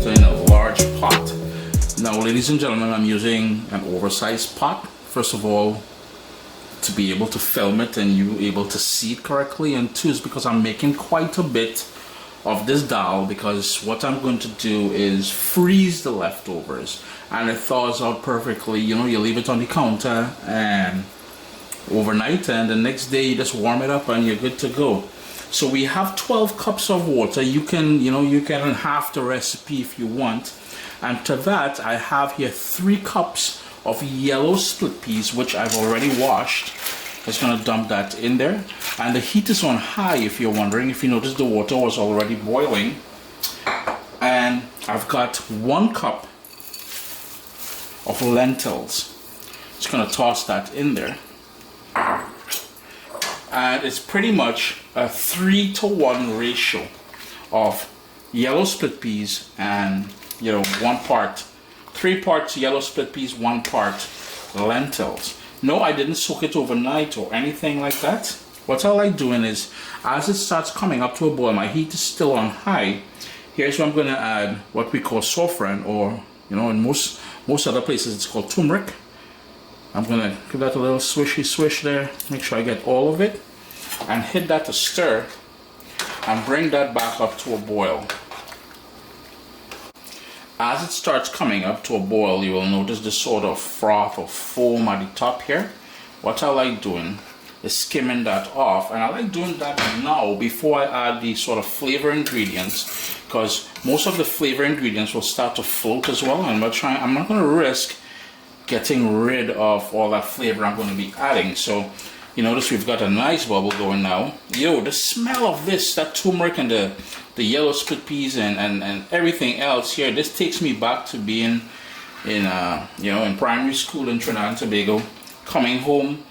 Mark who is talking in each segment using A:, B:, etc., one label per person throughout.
A: water in a large pot. Now, ladies and gentlemen, I'm using an oversized pot. First of all, to be able to film it and you able to see it correctly, and two is because I'm making quite a bit of this dal, because what I'm going to do is freeze the leftovers and it thaws out perfectly. You know, you leave it on the counter and overnight, and the next day you just warm it up and you're good to go. So we have 12 cups of water. You can half the recipe if you want. And to that, I have here 3 cups of yellow split peas, which I've already washed. Just gonna dump that in there. And the heat is on high, if you're wondering. If you notice, the water was already boiling. And I've got 1 cup of lentils. Just gonna toss that in there. And it's pretty much a 3-to-1 ratio of yellow split peas and 1 part, 3 parts yellow split peas, 1 part lentils. No, I didn't soak it overnight or anything like that. What I like doing is, as it starts coming up to a boil, my heat is still on high. Here's where I'm going to add what we call saffron, or in most other places it's called turmeric. I'm going to give that a little swishy swish there, make sure I get all of it, and hit that to stir and bring that back up to a boil. As it starts coming up to a boil, you will notice this sort of froth or foam at the top here. What I like doing is skimming that off, and I like doing that now before I add the sort of flavor ingredients, because most of the flavor ingredients will start to float as well, and I'm not going to risk getting rid of all that flavor I'm going to be adding. So you notice we've got a nice bubble going now. The smell of this, that turmeric and the yellow split peas and everything else here, this takes me back to being in primary school in Trinidad and Tobago, coming home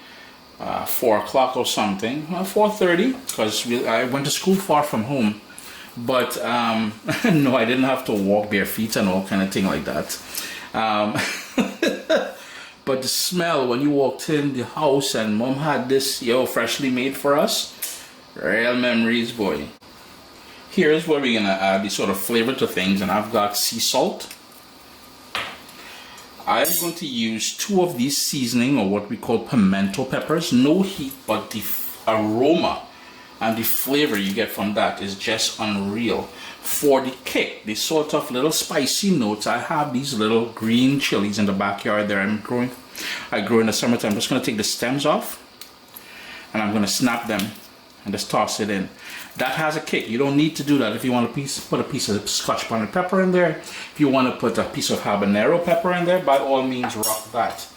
A: 4 o'clock or something, 4:30, because I went to school far from home. But no, I didn't have to walk bare feet and all kind of thing like that. But the smell when you walked in the house and mom had this freshly made for us, real memories, boy. Here's where we're gonna add the sort of flavor to things, and I've got sea salt. I'm going to use 2 of these seasoning, or what we call pimento peppers. No heat, but the aroma and the flavor you get from that is just unreal. For the kick, the sort of little spicy notes, I have these little green chilies in the backyard there. I grow in the summertime. I'm just going to take the stems off and I'm going to snap them and just toss it in. That has a kick. You don't need to do that. If you want put a piece of Scotch bonnet pepper in there, if you want to put a piece of habanero pepper in there, by all means rock that.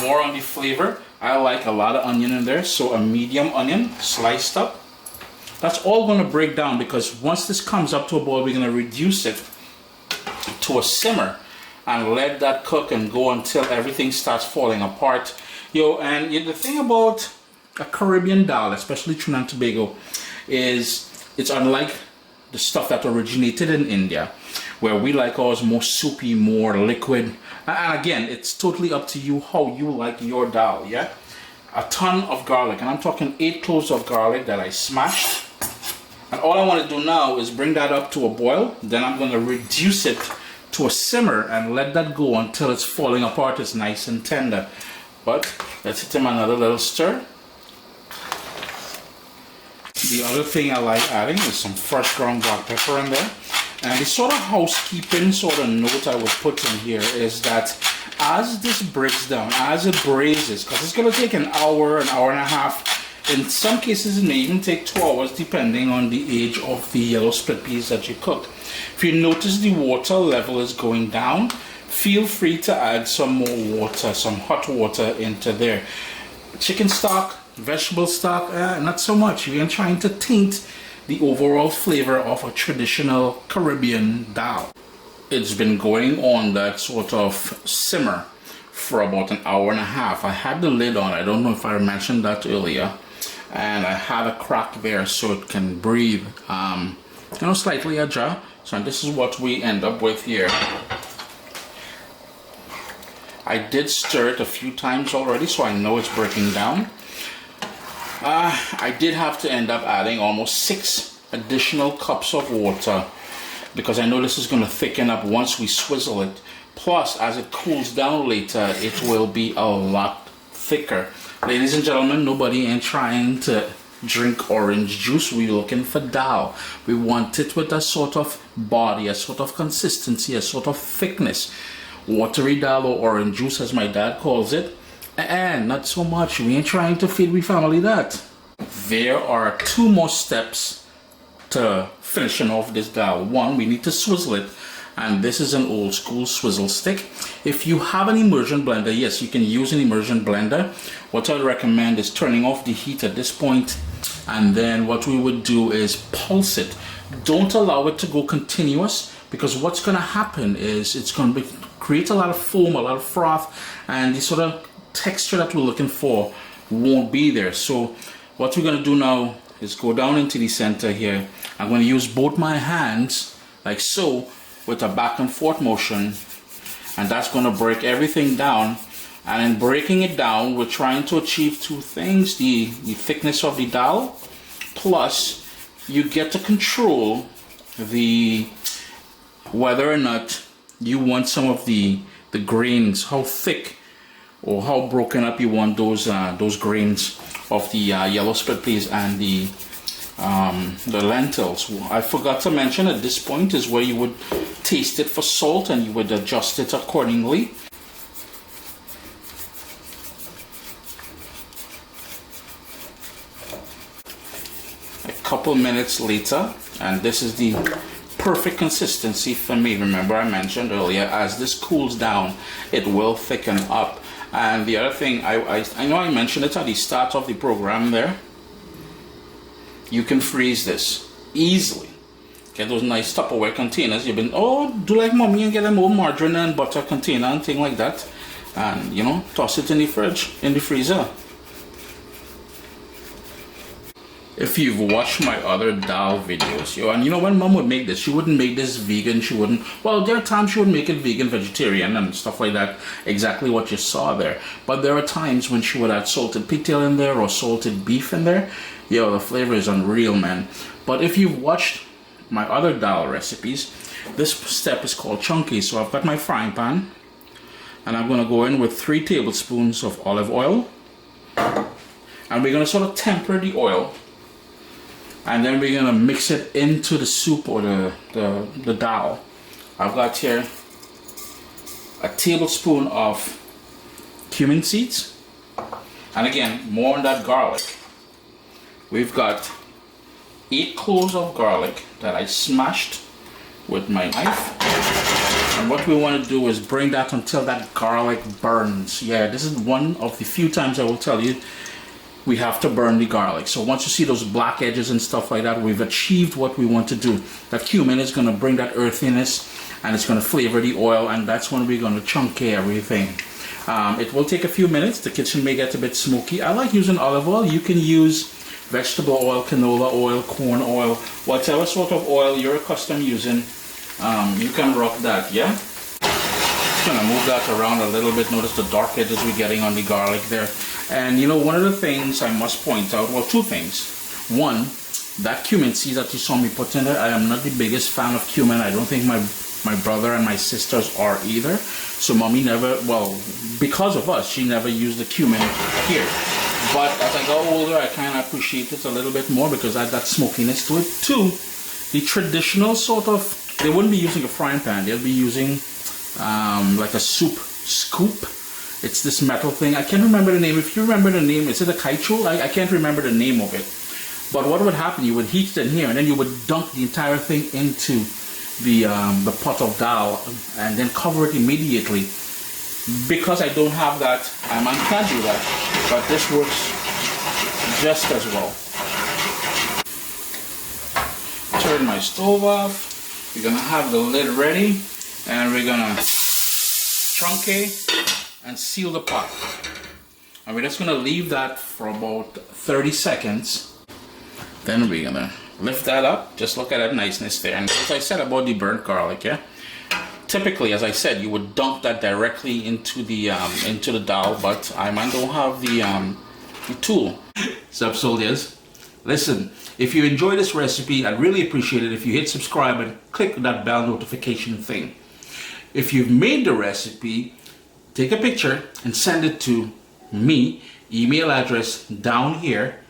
A: More on the flavor, I like a lot of onion in there, so a medium onion sliced up. That's all going to break down, because once this comes up to a boil, we're going to reduce it to a simmer and let that cook and go until everything starts falling apart. The thing about a Caribbean dal, especially Trinidad and Tobago, is it's unlike the stuff that originated in India, where we like ours more soupy, more liquid. And again, it's totally up to you how you like your dal, yeah? A ton of garlic, and I'm talking 8 cloves of garlic that I smashed. And all I want to do now is bring that up to a boil. Then I'm going to reduce it to a simmer and let that go until it's falling apart. It's nice and tender. But let's hit him another little stir. The other thing I like adding is some fresh ground black pepper in there. And the sort of housekeeping sort of note I would put in here is that as this breaks down, as it braises, because it's going to take an hour and a half. In some cases, it may even take 2 hours, depending on the age of the yellow split peas that you cook. If you notice the water level is going down, feel free to add some more water, some hot water into there. Chicken stock, vegetable stock, not so much. You're trying to taint the overall flavor of a traditional Caribbean dal. It's been going on that sort of simmer for about an hour and a half. I had the lid on. I don't know if I mentioned that earlier. And I have a crack there so it can breathe, slightly ajar. So this is what we end up with here. I did stir it a few times already, so I know it's breaking down. I did have to end up adding almost 6 additional cups of water. because I know this is going to thicken up once we swizzle it. Plus, as it cools down later, it will be a lot thicker. Ladies and gentlemen, nobody ain't trying to drink orange juice. We're looking for dal. We want it with a sort of body, a sort of consistency, a sort of thickness. Watery dal or orange juice, as my dad calls it. And not so much. We ain't trying to feed we family that. There are 2 more steps to finishing off this dal. One, we need to swizzle it. And this is an old school swizzle stick. If you have an immersion blender, yes, you can use an immersion blender. What I would recommend is turning off the heat at this point, and then what we would do is pulse it. Don't allow it to go continuous, because what's going to happen is it's going to create a lot of foam, a lot of froth, and the sort of texture that we're looking for won't be there. So what we're going to do now is go down into the center here. I'm going to use both my hands like so, with a back and forth motion, and that's going to break everything down. And in breaking it down, we're trying to achieve 2 things: the thickness of the dal, plus you get to control the whether or not you want some of the grains, how thick or how broken up you want those grains of the yellow split peas and the lentils. I forgot to mention at this point is where you would taste it for salt, and you would adjust it accordingly. A couple minutes later, and this is the perfect consistency for me. Remember, I mentioned earlier, as this cools down, it will thicken up. And the other thing, I know I mentioned it at the start of the program there. You can freeze this easily. Get those nice Tupperware containers. You've been, do like mommy and get them old margarine and butter container and thing like that. And, you know, toss it in the fridge, in the freezer. If you've watched my other dal videos, and you know, when mom would make this, she wouldn't make this vegan, she wouldn't, well, there are times she would make it vegan, vegetarian and stuff like that, exactly what you saw there. But there are times when she would add salted pigtail in there or salted beef in there. Yo, the flavor is unreal, man. But if you've watched my other dal recipes, this step is called chunky. So I've got my frying pan, and I'm going to go in with 3 tablespoons of olive oil, and we're going to sort of temper the oil, and then we're going to mix it into the soup or the dal. I've got here a tablespoon of cumin seeds, and again, more on that garlic. We've got 8 cloves of garlic that I smashed with my knife. And what we want to do is bring that until that garlic burns. Yeah, this is one of the few times I will tell you we have to burn the garlic. So once you see those black edges and stuff like that, we've achieved what we want to do. That cumin is going to bring that earthiness, and it's going to flavor the oil, and that's when we're going to chunky everything. It will take a few minutes. The kitchen may get a bit smoky. I like using olive oil. You can use vegetable oil, canola oil, corn oil, whatever sort of oil you're accustomed using, you can rock that, yeah? Just gonna move that around a little bit. Notice the dark edges we're getting on the garlic there. And you know, one of the things I must point out, well, 2 things. One, that cumin seed that you saw me put in there, I am not the biggest fan of cumin. I don't think my brother and my sisters are either. So mommy never, well, because of us, she never used the cumin here. But as I got older, I kind of appreciate it a little bit more because I had that smokiness to it. 2, the traditional sort of, they wouldn't be using a frying pan. They'll be using like a soup scoop. It's this metal thing. I can't remember the name. If you remember the name, is it a kaicho? I can't remember the name of it. But what would happen, you would heat it in here, and then you would dunk the entire thing into the pot of dal and then cover it immediately. Because I don't have that, I can't do that, but this works just as well. Turn my stove off. We're gonna have the lid ready, and we're gonna chunky and seal the pot. And we're just gonna leave that for about 30 seconds. Then we're gonna lift that up. Just look at that niceness there. And as I said about the burnt garlic, yeah. Typically, as I said, you would dunk that directly into the dal, but I don't have the tool. Sup, soldiers? Listen, if you enjoy this recipe, I'd really appreciate it if you hit subscribe and click that bell notification thing. If you've made the recipe, take a picture and send it to me. Email address down here.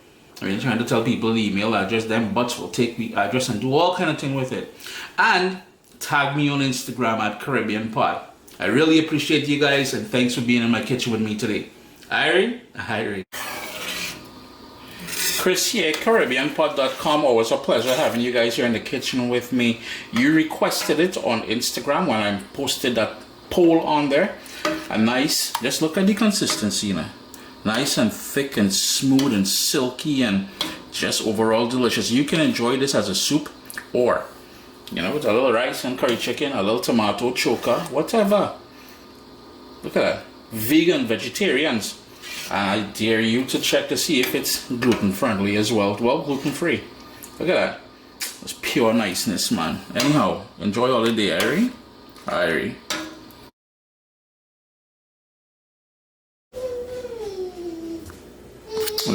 A: I mean, trying to tell people the email address, them butts will take the address and do all kind of thing with it. And tag me on Instagram at Caribbean Pot. I really appreciate you guys, and thanks for being in my kitchen with me today. Irene. Chris here, CaribbeanPot.com. Always a pleasure having you guys here in the kitchen with me. You requested it on Instagram when I posted that poll on there. A nice, just look at the consistency, you know. Nice and thick and smooth and silky and just overall delicious. You can enjoy this as a soup or, you know, with a little rice and curry chicken, a little tomato, choka, whatever. Look at that. Vegan, vegetarians. I dare you to check to see if it's gluten friendly as well. Well, gluten free. Look at that. It's pure niceness, man. Anyhow, enjoy all the day, Irie.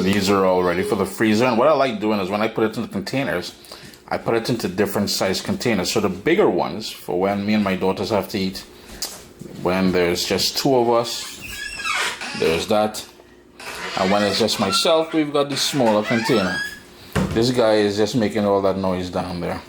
A: These are all ready for the freezer. And what I like doing is when I put it into containers, I put it into different size containers. So the bigger ones for when me and my daughters have to eat. When there's just two of us, there's that. And when it's just myself, we've got this smaller container. This guy is just making all that noise down there.